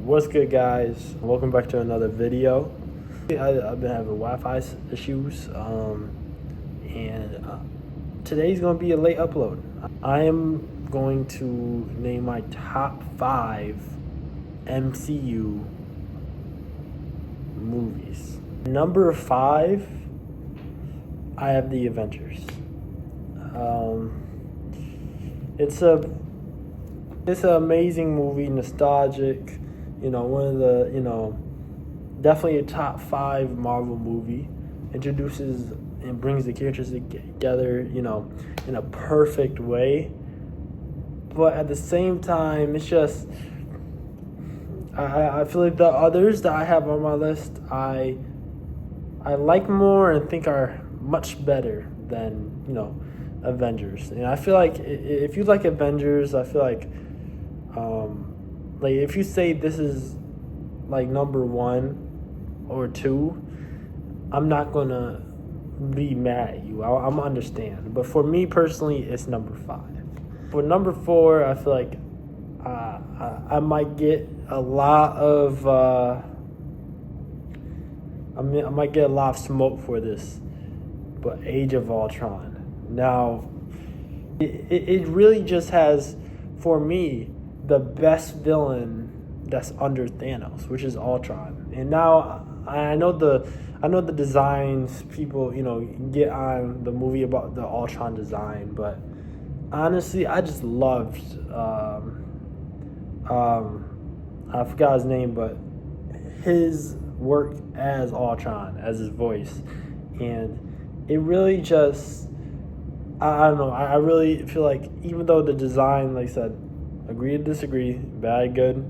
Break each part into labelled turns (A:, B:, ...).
A: What's good, guys? Welcome back to another video. I've been having Wi-Fi issues, and today's going to be a late upload. I am going to name my top 5 MCU movies. Number 5, I have The Avengers. It's an amazing movie, nostalgic, one of the, definitely a top 5 Marvel movie. Introduces and brings the characters together, in a perfect way. But at the same time, it's just, I feel like the others that I have on my list, I like more and think are much better than, Avengers. And I feel like if you like Avengers, I feel like if you say this is like number 1 or 2, I'm not gonna be mad at you. I'm understand. But for me personally, it's number 5. For number 4, I feel like I might get a lot of I might get a lot of smoke for this, but Age of Ultron. Now, it really just has, for me, the best villain that's under Thanos, which is Ultron. And now I know the designs, people get on the movie about the Ultron design, but honestly, I just loved I forgot his name, but his work as Ultron, as his voice, and it really just, I don't know. I really feel like, even though the design, like I said, agree to disagree, bad, good,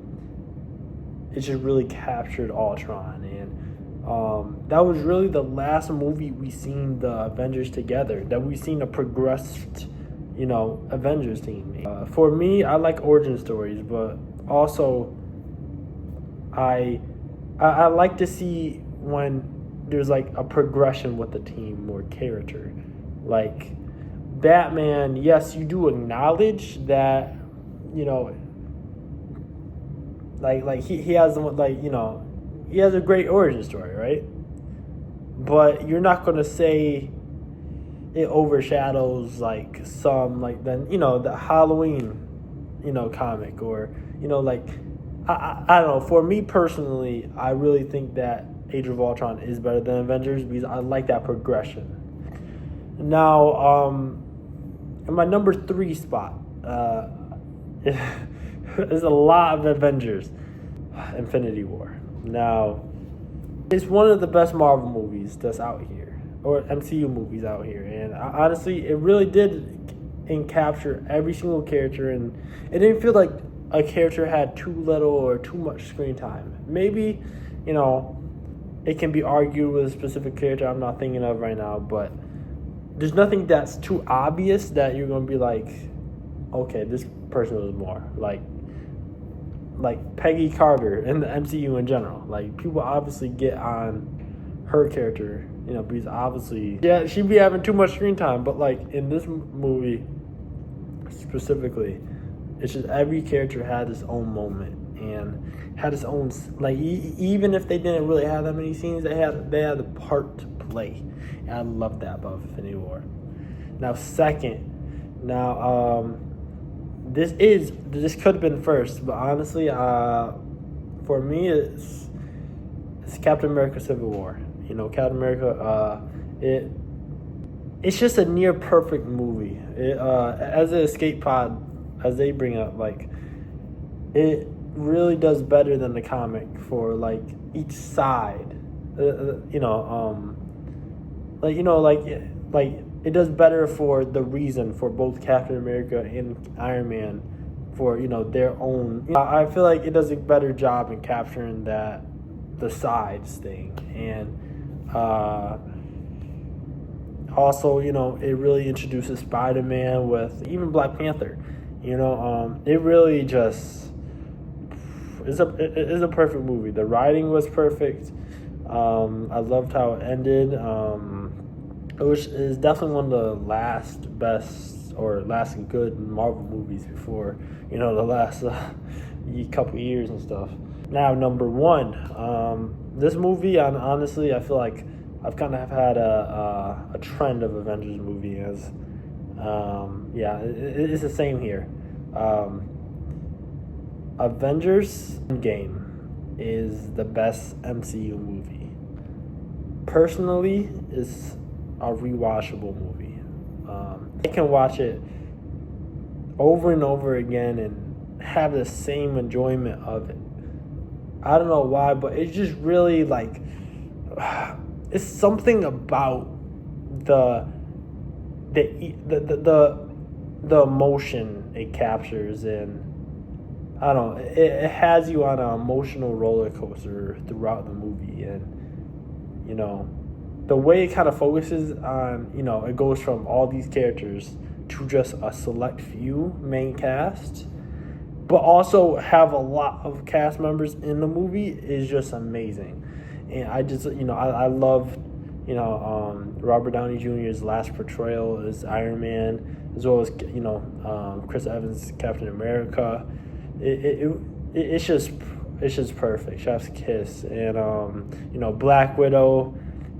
A: it just really captured Ultron. And that was really the last movie we seen the Avengers together, that we seen a progressed, Avengers team. For me, I like origin stories, but also I like to see when there's like a progression with the team or character. Like Batman, yes, you do acknowledge that, like he has he has a great origin story, right? But you're not gonna say it overshadows like some, like then the Halloween comic, or I don't know. For me personally, I really think that Age of Ultron is better than Avengers because I like that progression. Now, in my number 3 spot, is a lot of Avengers. Infinity War. Now, it's one of the best Marvel movies that's out here, or MCU movies out here, and honestly, it really did capture every single character, and it didn't feel like a character had too little or too much screen time. Maybe, it can be argued with a specific character I'm not thinking of right now, but there's nothing that's too obvious that you're going to be like, okay, this person was more. Like Peggy Carter in the MCU in general. Like, people obviously get on her character, because obviously, yeah, she'd be having too much screen time. But like in this movie specifically, it's just every character had its own moment and had its own, like, even if they didn't really have that many scenes, they had a part to play. And I love that about Infinity War. Now, second, this could have been first, but honestly, for me, it's Captain America: Civil War. Captain America, it's just a near perfect movie. As an escape pod, as they bring up, like, it really does better than the comic for like each side. It does better for the reason for both Captain America and Iron Man, for their own. I feel like it does a better job in capturing the sides thing, and also it really introduces Spider-Man with even Black Panther. It really just is a perfect movie. The writing was perfect. I loved how it ended. Which is definitely one of the last best or last good Marvel movies before, the last couple years and stuff. Now, number one, this movie, honestly, I feel like I've kind of had a trend of Avengers movie as, it's the same here. Avengers Game is the best MCU movie. Personally, it's a rewatchable movie. I can watch it over and over again and have the same enjoyment of it. I don't know why, but it's just really like it's something about the emotion it captures, and I don't know, it has you on an emotional roller coaster throughout the movie. And the way it kind of focuses on, it goes from all these characters to just a select few main cast, but also have a lot of cast members in the movie is just amazing. And I just, I love, Robert Downey Jr.'s last portrayal as Iron Man, as well as, Chris Evans' Captain America. It's just perfect. Chef's kiss. And, Black Widow,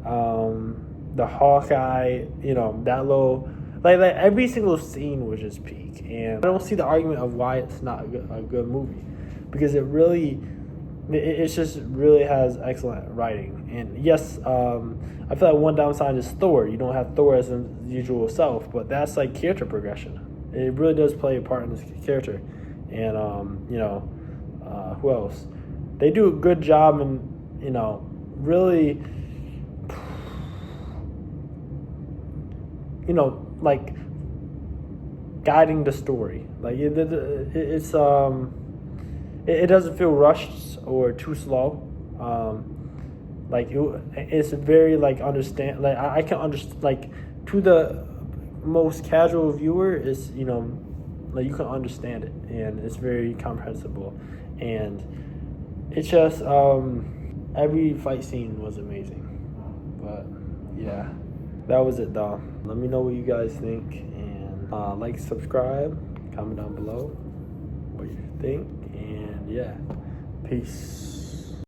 A: the Hawkeye, that little, like every single scene was just peak. And I don't see the argument of why it's not a good movie, because it just really has excellent writing. And yes, I feel like one downside is Thor. You don't have Thor as his usual self, but that's like character progression. It really does play a part in this character. And who else? They do a good job in really like guiding the story. Like it doesn't feel rushed or too slow. It's very like understand. Like I can understand. Like to the most casual viewer, is like you can understand it, and it's very comprehensible. And it's just every fight scene was amazing. But yeah, that was it though. Let me know what you guys think, and like, subscribe, comment down below what you think, and yeah, peace.